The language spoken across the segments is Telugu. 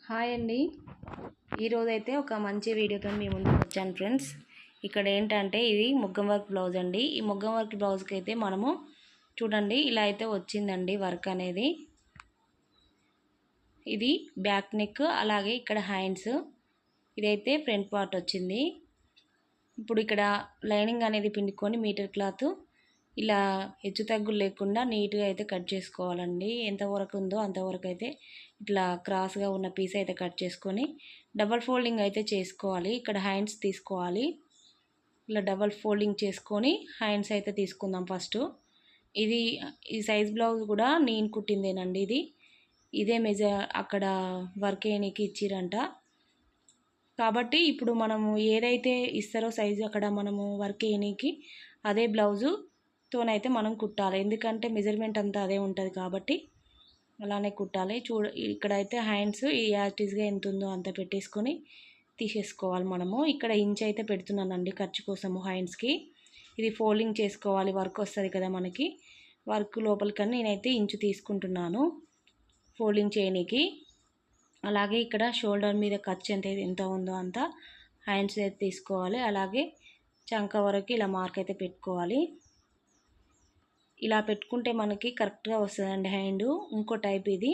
హాయ్ అండి. ఈరోజైతే ఒక మంచి వీడియోతో మీ ముందుకు వచ్చాను ఫ్రెండ్స్. ఇక్కడ ఏంటంటే ఇది ముగ్గం వర్క్ బ్లౌజ్ అండి. ఈ ముగ్గం వర్క్ బ్లౌజ్కి అయితే మనము చూడండి ఇలా అయితే వచ్చిందండి వర్క్ అనేది. ఇది బ్యాక్ నెక్, అలాగే ఇక్కడ హ్యాండ్స్, ఇదైతే ఫ్రంట్ పార్ట్ వచ్చింది. ఇప్పుడు ఇక్కడ లైనింగ్ అనేది పిండుకొని మీటర్ క్లాత్ ఇలా హెచ్చు తగ్గులు లేకుండా నీట్గా అయితే కట్ చేసుకోవాలండి. ఎంతవరకు ఉందో అంతవరకు అయితే ఇట్లా క్రాస్గా ఉన్న పీస్ అయితే కట్ చేసుకొని డబల్ ఫోల్డింగ్ అయితే చేసుకోవాలి. ఇక్కడ హ్యాండ్స్ తీసుకోవాలి. ఇలా డబల్ ఫోల్డింగ్ చేసుకొని హ్యాండ్స్ అయితే తీసుకుందాం ఫస్ట్. ఈ సైజ్ బ్లౌజ్ కూడా నేను కుట్టిందేనండి. ఇదే అక్కడ వర్క్ వేయడానికి ఇచ్చిరంట. కాబట్టి ఇప్పుడు మనము ఏదైతే ఇస్తారో సైజు అక్కడ మనము వర్క్ వేయడానికి అదే బ్లౌజుతోనైతే మనం కుట్టాలి. ఎందుకంటే మెజర్మెంట్ అంతా అదే ఉంటుంది కాబట్టి అలానే కుట్టాలి. ఇక్కడైతే హ్యాండ్స్ యాజ్టీస్గా ఎంత ఉందో అంత పెట్టేసుకొని తీసేసుకోవాలి. మనము ఇక్కడ ఇంచ్ అయితే పెడుతున్నానండి ఖర్చు కోసము హ్యాండ్స్కి. ఇది ఫోల్డింగ్ చేసుకోవాలి, వర్క్ వస్తుంది కదా మనకి. వర్క్ లోపలికన్నా నేనైతే ఇంచు తీసుకుంటున్నాను ఫోల్డింగ్ చేయడానికి. అలాగే ఇక్కడ షోల్డర్ మీద ఖర్చు ఎంత ఉందో అంత హ్యాండ్స్ అయితే తీసుకోవాలి. అలాగే చంక వరకు ఇలా మార్క్ అయితే పెట్టుకోవాలి. ఇలా పెట్టుకుంటే మనకి కరెక్ట్గా వస్తుందండి హ్యాండ్. ఇంకో టైప్ ఇది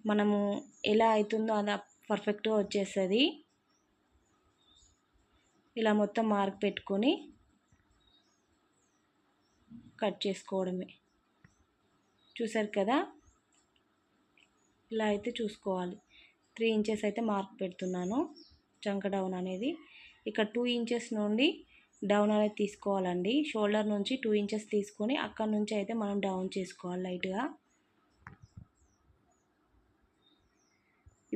మనము ఎలా అవుతుందో అలా పర్ఫెక్ట్గా వచ్చేస్తుంది. ఇలా మొత్తం మార్క్ పెట్టుకొని కట్ చేసుకోవడమే. చూసారు కదా, ఇలా అయితే చూసుకోవాలి. 3 ఇంచెస్ అయితే మార్క్ పెడుతున్నాను చంక డౌన్ అనేది. ఇక్కడ 2 ఇంచెస్ నుండి డౌన్ అనేది తీసుకోవాలండి. షోల్డర్ నుంచి 2 ఇంచెస్ తీసుకొని అక్కడ నుంచి అయితే మనం డౌన్ చేసుకోవాలి లైట్గా.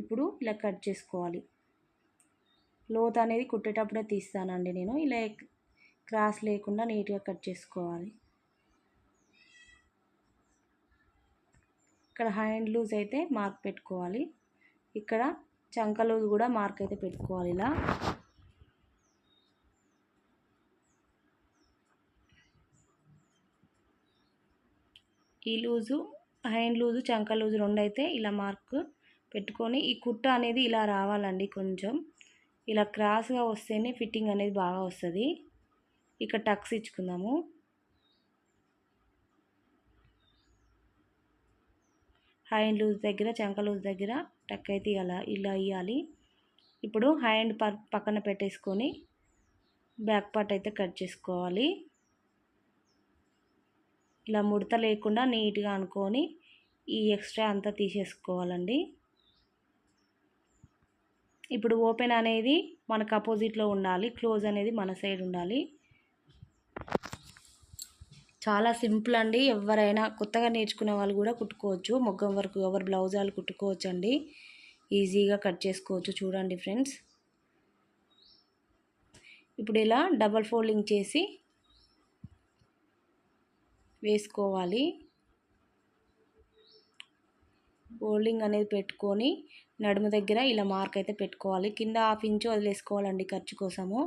ఇప్పుడు ఇలా కట్ చేసుకోవాలి. లోత్ అనేది కుట్టేటప్పుడే తీస్తానండి నేను. ఇలా క్రాస్ లేకుండా నీట్గా కట్ చేసుకోవాలి. ఇక్కడ హ్యాండ్ లూజ్ అయితే మార్క్ పెట్టుకోవాలి. ఇక్కడ చంక లూజ్ కూడా మార్క్ అయితే పెట్టుకోవాలి. ఇలా ఈ లూజు, హ్యాండ్ లూజు, చంక లూజు రెండు అయితే ఇలా మార్క్ పెట్టుకొని ఈ కుట్ట అనేది ఇలా రావాలండి. కొంచెం ఇలా క్రాస్గా వస్తేనే ఫిట్టింగ్ అనేది బాగా వస్తుంది. ఇక్కడ టక్స్ ఇచ్చుకుందాము. హ్యాండ్ లూజ్ దగ్గర, చంక లూజ్ దగ్గర టక్ అయితే ఇలా ఇవ్వాలి. ఇప్పుడు హ్యాండ్ పక్కన పెట్టేసుకొని బ్యాక్ పార్ట్ అయితే కట్ చేసుకోవాలి. ఇలా ముడత లేకుండా నీట్గా అనుకొని ఈ ఎక్స్ట్రా అంతా తీసేసుకోవాలండి. ఇప్పుడు ఓపెన్ అనేది మనకు అపోజిట్లో ఉండాలి, క్లోజ్ అనేది మన సైడ్ ఉండాలి. చాలా సింపుల్ అండి. ఎవరైనా కొత్తగా నేర్చుకునే వాళ్ళు కూడా కుట్టుకోవచ్చు. మొగ్గం వరకు ఎవరు బ్లౌజాలు కుట్టుకోవచ్చు అండి. ఈజీగా కట్ చేసుకోవచ్చు. చూడండి ఫ్రెండ్స్, ఇప్పుడు ఇలా డబల్ ఫోల్డింగ్ చేసి వేసుకోవాలి. ఫోల్డింగ్ అనేది పెట్టుకొని నడుము దగ్గర ఇలా మార్క్ అయితే పెట్టుకోవాలి. కింద 1/2 ఇంచు వదిలేసుకోవాలండి ఖర్చు కోసము.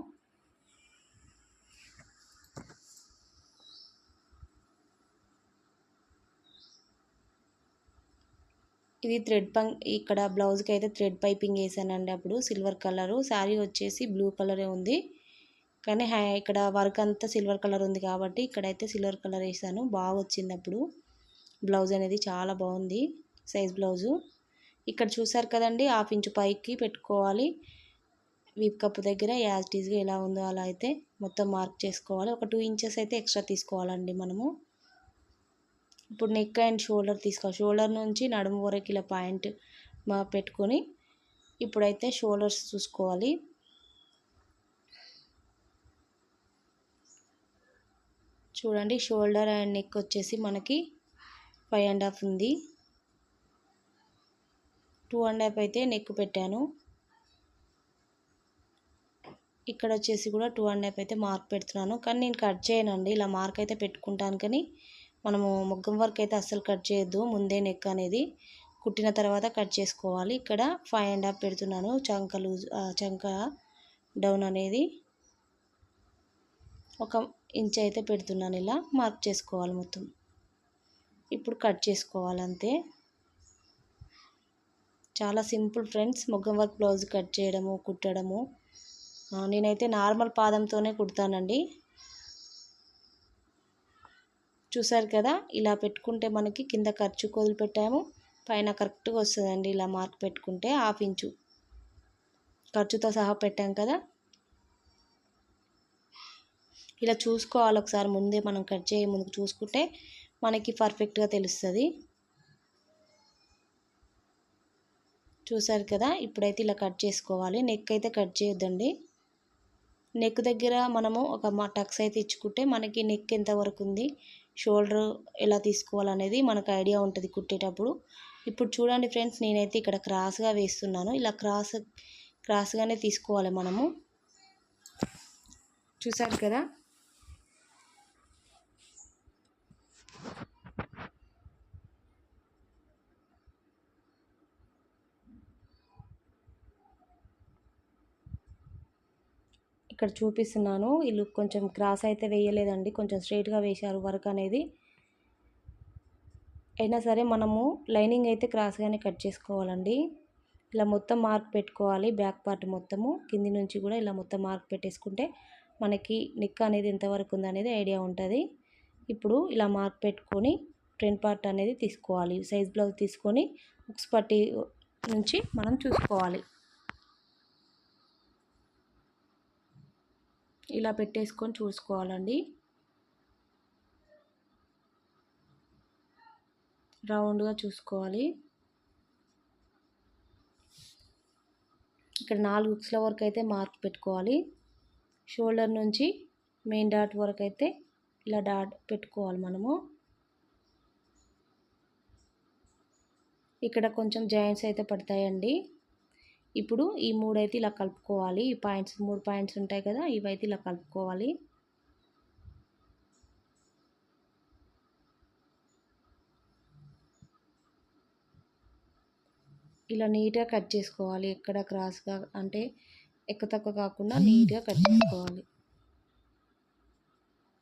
ఇది ఇక్కడ బ్లౌజ్కి అయితే థ్రెడ్ పైపింగ్ వేసానండి. అప్పుడు సిల్వర్ కలరు, శారీ వచ్చేసి బ్లూ కలరే ఉంది. కానీ ఇక్కడ వర్క్ అంతా సిల్వర్ కలర్ ఉంది కాబట్టి ఇక్కడైతే సిల్వర్ కలర్ వేసాను. బాగా వచ్చింది అప్పుడు బ్లౌజ్ అనేది, చాలా బాగుంది సైజ్ బ్లౌజు. ఇక్కడ చూసారు కదండి, 1/2 ఇంచు పైకి పెట్టుకోవాలి. వీప్ కప్ దగ్గర యాజ్టీస్గా ఎలా ఉందో అలా అయితే మొత్తం మార్క్ చేసుకోవాలి. ఒక 2 ఇంచెస్ అయితే ఎక్స్ట్రా తీసుకోవాలండి మనము. ఇప్పుడు నెక్ అండ్ షోల్డర్ తీసుకోవాలి. షోల్డర్ నుంచి నడుము వరకు ఇలా పాయింట్ పెట్టుకొని ఇప్పుడైతే షోల్డర్స్ చూసుకోవాలి. చూడండి, షోల్డర్ అండ్ నెక్ వచ్చేసి మనకి 5.5 ఉంది. 2.5 అయితే నెక్ పెట్టాను. ఇక్కడ వచ్చేసి కూడా 2.5 అయితే మార్క్ పెడుతున్నాను. కానీ నేను కట్ చేయనండి, ఇలా మార్క్ అయితే పెట్టుకుంటాను. కానీ మనము మొగ్గం వర్క్ అయితే అస్సలు కట్ చేయొద్దు. ముందే నెక్ అనేది కుట్టిన తర్వాత కట్ చేసుకోవాలి. ఇక్కడ 5.5 పెడుతున్నాను. చంక డౌన్ అనేది 1 ఇంచ్ అయితే పెడుతున్నాను. ఇలా మార్క్ చేసుకోవాలి మొత్తం. ఇప్పుడు కట్ చేసుకోవాలి అంతే. చాలా సింపుల్ ఫ్రెండ్స్, మగ్గం వర్క్ బ్లౌజ్ కట్ చేయడము కుట్టడము. నేనైతే నార్మల్ పాదంతోనే కుడతానండి. చూసారు కదా, ఇలా పెట్టుకుంటే మనకి కింద ఖర్చు వదిలిపెట్టాము, పైన కరెక్ట్గా వస్తుందండి. ఇలా మార్క్ పెట్టుకుంటే 1/2 ఇంచు ఖర్చుతో సహా పెట్టాం కదా. ఇలా చూసుకోవాలి ఒకసారి, ముందే మనం కట్ చేయ ముందుకు చూసుకుంటే మనకి పర్ఫెక్ట్గా తెలుస్తుంది. చూసారు కదా, ఇప్పుడైతే ఇలా కట్ చేసుకోవాలి. నెక్ అయితే కట్ చేయొద్దండి. నెక్ దగ్గర మనము ఒక టక్స్ అయితే ఇచ్చుకుంటే మనకి నెక్ ఎంతవరకు ఉంది, షోల్డర్ ఎలా తీసుకోవాలనేది మనకు ఐడియా ఉంటుంది కుట్టేటప్పుడు. ఇప్పుడు చూడండి ఫ్రెండ్స్, నేనైతే ఇక్కడ క్రాస్గా వేస్తున్నాను. ఇలా క్రాస్గానే తీసుకోవాలి మనము. చూసారు కదా, ఇక్కడ చూపిస్తున్నాను. వీళ్ళు కొంచెం క్రాస్ అయితే వేయలేదండి, కొంచెం స్ట్రైట్గా వేశారు వర్క్ అనేది. అయినా సరే మనము లైనింగ్ అయితే క్రాస్గానే కట్ చేసుకోవాలండి. ఇలా మొత్తం మార్క్ పెట్టుకోవాలి. బ్యాక్ పార్ట్ మొత్తము కింది నుంచి కూడా ఇలా మొత్తం మార్క్ పెట్టేసుకుంటే మనకి నెక్ అనేది ఎంతవరకు ఉందనేది ఐడియా ఉంటుంది. ఇప్పుడు ఇలా మార్క్ పెట్టుకొని ఫ్రంట్ పార్ట్ అనేది తీసుకోవాలి. సైజ్ బ్లౌజ్ తీసుకొని ఉక్స్ పట్టి నుంచి మనం చూసుకోవాలి. ఇలా పెట్టేసుకొని చూసుకోవాలండి. రౌండ్గా చూసుకోవాలి. ఇక్కడ 4 ఉక్స్ల వరకు అయితే మార్క్ పెట్టుకోవాలి. షోల్డర్ నుంచి మెయిన్ డాట్ వరకు అయితే ఇలా డాట్ పెట్టుకోవాలి మనము. ఇక్కడ కొంచెం జాయింట్స్ అయితే పడతాయండి. ఇప్పుడు ఈ 3 అయితే ఇలా కలుపుకోవాలి. ఈ పాయింట్స్ 3 పాయింట్స్ ఉంటాయి కదా, ఇవైతే ఇలా కలుపుకోవాలి. ఇలా నీట్గా కట్ చేసుకోవాలి. ఎక్కడ క్రాస్గా అంటే ఎక్కువ తక్కువ కాకుండా నీట్గా కట్ చేసుకోవాలి.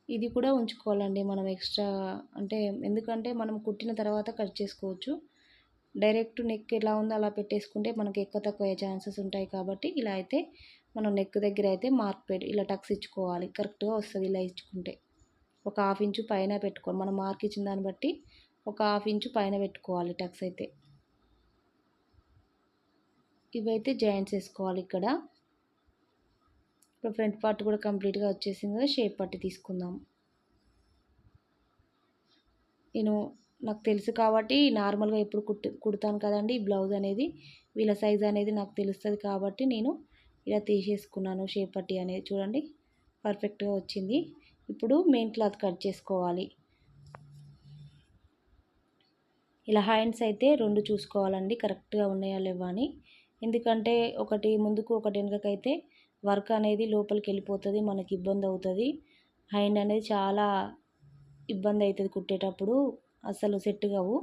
ఇది కూడా ఉంచుకోవాలండి మనం ఎక్స్ట్రా, అంటే ఎందుకంటే మనం కుట్టిన తర్వాత కట్ చేసుకోవచ్చు. డైరెక్ట్ నెక్ ఎలా ఉందో అలా పెట్టేసుకుంటే మనకి ఎక్కువ తక్కువ అయ్యే ఛాన్సెస్ ఉంటాయి. కాబట్టి ఇలా అయితే మనం నెక్ దగ్గర అయితే మార్క్ పెట్టి ఇలా టక్స్ ఇచ్చుకోవాలి. కరెక్ట్గా వస్తుంది ఇలా ఇచ్చుకుంటే. ఒక 1/2 ఇంచు పైన పెట్టుకోవాలి. మనం మార్క్ ఇచ్చిన దాన్ని బట్టి ఒక 1/2 ఇంచు పైన పెట్టుకోవాలి టక్స్ అయితే. ఇవైతే జాయింట్స్ వేసుకోవాలి ఇక్కడ. ఇప్పుడు ఫ్రంట్ పార్ట్ కూడా కంప్లీట్గా వచ్చేసింది కదా, షేప్ పట్టి తీసుకుందాం. నాకు తెలుసు కాబట్టి నార్మల్గా ఎప్పుడు కుడతాను కదండి బ్లౌజ్ అనేది. వీళ్ళ సైజ్ అనేది నాకు తెలుస్తుంది కాబట్టి నేను ఇలా తీసేసుకున్నాను. షేప్ పట్టి అనేది చూడండి పర్ఫెక్ట్గా వచ్చింది. ఇప్పుడు మెయిన్ క్లాత్ కట్ చేసుకోవాలి. ఇలా హ్యాండ్స్ అయితే 2 చూసుకోవాలండి కరెక్ట్గా ఉన్నాయా లేవా అని. ఎందుకంటే ఒకటి ముందుకు ఒకటి వెనుకకైతే వర్క్ అనేది లోపలికి వెళ్ళిపోతుంది, మనకి ఇబ్బంది అవుతుంది. హ్యాండ్ అనేది చాలా ఇబ్బంది అవుతుంది కుట్టేటప్పుడు, అసలు సెట్ కావు.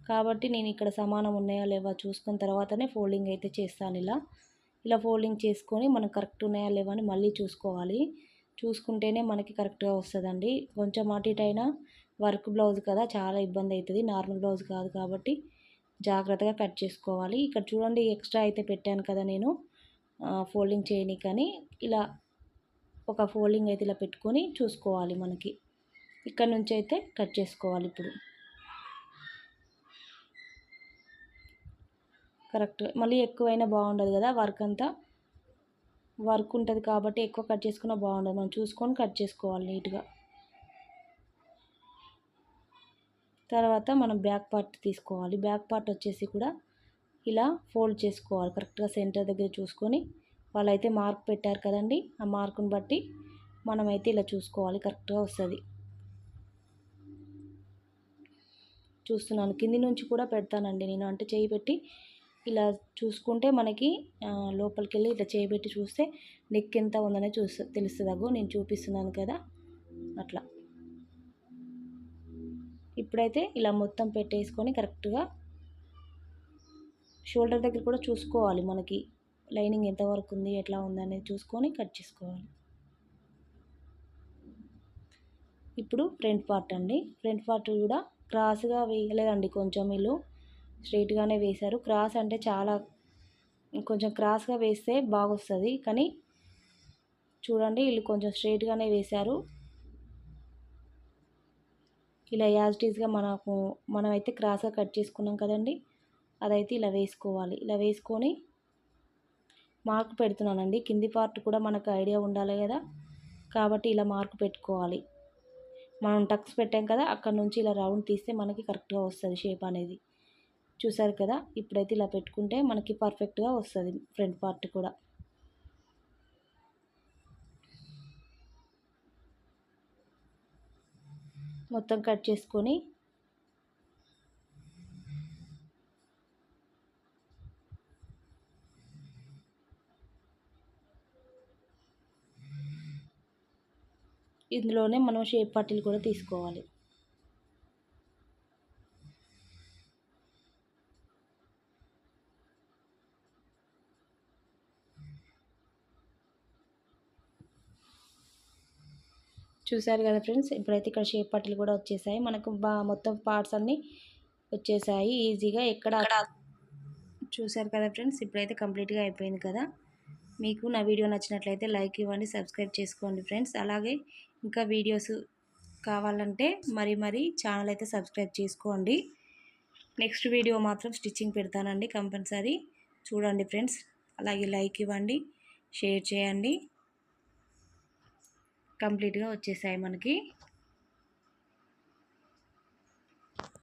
కాబట్టి నేను ఇక్కడ సమానం ఉన్నాయా లేవా చూసుకున్న తర్వాతనే ఫోల్డింగ్ అయితే చేస్తాను. ఇలా ఫోల్డింగ్ చేసుకొని మనం కరెక్ట్ ఉన్నాయా లేవా అని మళ్ళీ చూసుకోవాలి. చూసుకుంటేనే మనకి కరెక్ట్గా వస్తుందండి. కొంచెం అటు ఇటు అయినా వర్క్ బ్లౌజ్ కదా, చాలా ఇబ్బంది అవుతుంది. నార్మల్ బ్లౌజ్ కాదు కాబట్టి జాగ్రత్తగా కట్ చేసుకోవాలి. ఇక్కడ చూడండి ఎక్స్ట్రా అయితే పెట్టాను కదా నేను ఫోల్డింగ్ చేయనీకని. ఇలా ఒక ఫోల్డింగ్ అయితే ఇలా పెట్టుకొని చూసుకోవాలి. మనకి ఇక్కడ నుంచి అయితే కట్ చేసుకోవాలి. ఇప్పుడు కరెక్ట్గా మళ్ళీ ఎక్కువైనా బాగుండదు కదా, వర్క్ అంతా వర్క్ ఉంటుంది కాబట్టి ఎక్కువ కట్ చేసుకున్నా బాగుండదు. మనం చూసుకొని కట్ చేసుకోవాలి నీట్గా. తర్వాత మనం బ్యాక్ పార్ట్ తీసుకోవాలి. బ్యాక్ పార్ట్ వచ్చేసి కూడా ఇలా ఫోల్డ్ చేసుకోవాలి కరెక్ట్గా సెంటర్ దగ్గర చూసుకొని. వాళ్ళైతే మార్క్ పెట్టారు కదండి, ఆ మార్కుని బట్టి మనమైతే ఇలా చూసుకోవాలి, కరెక్ట్గా వస్తుంది. చూస్తున్నాను కింది నుంచి కూడా పెడతానండి నేను, అంటే చేయి పెట్టి ఇలా చూసుకుంటే మనకి లోపలికి వెళ్ళి ఇట్లా చేయి పెట్టి చూస్తే నెక్ ఎంత ఉందనే తెలుస్తుంది. అగో నేను చూపిస్తున్నాను కదా అట్లా. ఇప్పుడైతే ఇలా మొత్తం పెట్టేసుకొని కరెక్ట్గా షోల్డర్ దగ్గర కూడా చూసుకోవాలి, మనకి లైనింగ్ ఎంతవరకు ఉంది ఎట్లా ఉంది అనేది చూసుకొని కట్ చేసుకోవాలి. ఇప్పుడు ఫ్రంట్ పార్ట్ అండి. ఫ్రంట్ పార్ట్ కూడా క్రాస్గా వేయలేదండి, కొంచెం వీళ్ళు స్ట్రైట్గానే వేశారు. క్రాస్ అంటే చాలా కొంచెం క్రాస్గా వేస్తే బాగొస్తుంది, కానీ చూడండి వీళ్ళు కొంచెం స్ట్రైట్గానే వేశారు. ఇలా యాజ్ ఇట్ ఈస్గా మనమైతే క్రాస్గా కట్ చేసుకున్నాం కదండి, అదైతే ఇలా వేసుకోవాలి. ఇలా వేసుకొని మార్క్ పెడుతున్నానండి. కింది పార్ట్ కూడా మనకు ఐడియా ఉండాలి కదా, కాబట్టి ఇలా మార్క్ పెట్టుకోవాలి. మనం టక్స్ పెట్టాం కదా, అక్కడ నుంచి ఇలా రౌండ్ తీస్తే మనకి కరెక్ట్గా వస్తుంది షేప్ అనేది. చూసారు కదా, ఇప్పుడైతే ఇలా పెట్టుకుంటే మనకి పర్ఫెక్ట్గా వస్తుంది ఫ్రంట్ పార్ట్ కూడా. మొత్తం కట్ చేసుకొని ఇందులోనే మనం షేప్ పట్టీలు కూడా తీసుకోవాలి. చూసారు కదా ఫ్రెండ్స్, ఇప్పుడైతే ఇక్కడ షేప్ పట్టీలు కూడా వచ్చేసాయి. మనకు మొత్తం పార్ట్స్ అన్నీ వచ్చేసాయి ఈజీగా. ఎక్కడ చూసారు కదా ఫ్రెండ్స్, ఇప్పుడైతే కంప్లీట్గా అయిపోయింది కదా. మీకు నా వీడియో నచ్చినట్లయితే లైక్ ఇవ్వండి, సబ్స్క్రైబ్ చేసుకోండి ఫ్రెండ్స్. అలాగే ఇంకా వీడియోస్ కావాలంటే మరి ఛానల్ అయితే సబ్స్క్రైబ్ చేసుకోండి. నెక్స్ట్ వీడియో మాత్రం స్టిచ్చింగ్ పెడతానండి కంపల్సరీ, చూడండి ఫ్రెండ్స్. అలాగే లైక్ ఇవ్వండి, షేర్ చేయండి. కంప్లీట్గా వచ్చేసాయి మనకి.